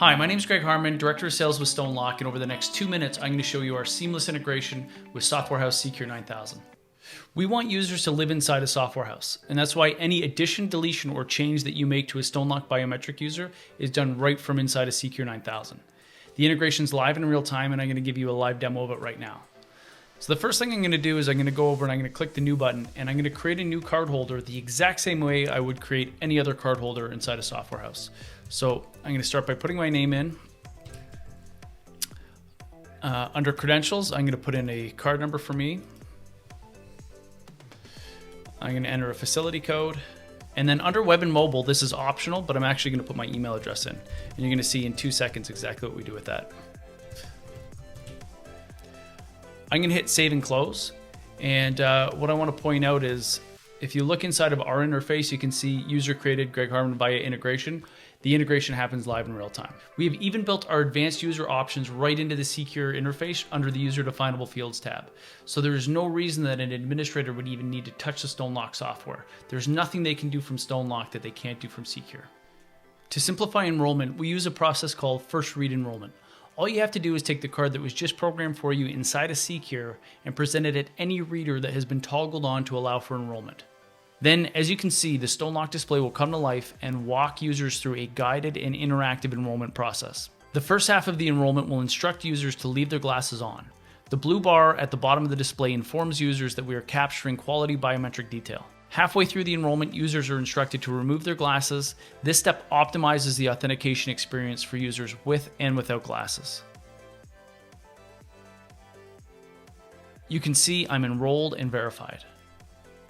Hi, my name is Greg Harmon, Director of Sales with StoneLock, and over the next 2 minutes, I'm going to show you our seamless integration with Software House Secure 9000. We want users to live inside a software house, and that's why any addition, deletion, or change that you make to a StoneLock biometric user is done right from inside a Secure 9000. The integration is live in real time, and I'm going to give you a live demo of it right now. So the first thing I'm going to do is I'm going to go over and I'm going to click the new button, and I'm going to create a new card holder the exact same way I would create any other card holder inside a software house. So I'm going to start by putting my name in. Under credentials, I'm going to put in a card number for me. I'm going to enter a facility code. And then under web and mobile, this is optional, but I'm actually going to put my email address in. And you're going to see in 2 seconds exactly what we do with that. I'm going to hit save and close. And what I want to point out is if you look inside of our interface, you can see user created Greg Harmon via integration. The integration happens live in real time. We have even built our advanced user options right into the secure interface under the user definable fields tab. So there is no reason that an administrator would even need to touch the StoneLock software. There's nothing they can do from StoneLock that they can't do from Secure. To simplify enrollment, we use a process called first read enrollment. All you have to do is take the card that was just programmed for you inside a Secure and present it at any reader that has been toggled on to allow for enrollment. Then, as you can see, the StoneLock display will come to life and walk users through a guided and interactive enrollment process. The first half of the enrollment will instruct users to leave their glasses on. The blue bar at the bottom of the display informs users that we are capturing quality biometric detail. Halfway through the enrollment, users are instructed to remove their glasses. This step optimizes the authentication experience for users with and without glasses. You can see I'm enrolled and verified.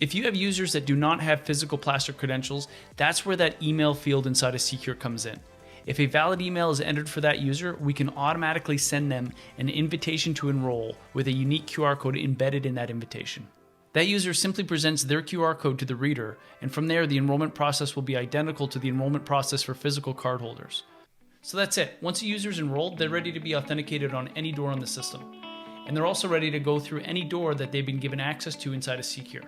If you have users that do not have physical plastic credentials, that's where that email field inside of Secure comes in. If a valid email is entered for that user, we can automatically send them an invitation to enroll with a unique QR code embedded in that invitation. That user simply presents their QR code to the reader, and from there the enrollment process will be identical to the enrollment process for physical card holders. So that's it. Once a user is enrolled, they're ready to be authenticated on any door on the system. And they're also ready to go through any door that they've been given access to inside of Secure.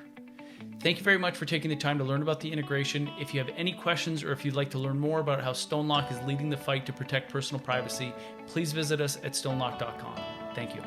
Thank you very much for taking the time to learn about the integration. If you have any questions or if you'd like to learn more about how StoneLock is leading the fight to protect personal privacy, please visit us at stonelock.com. Thank you.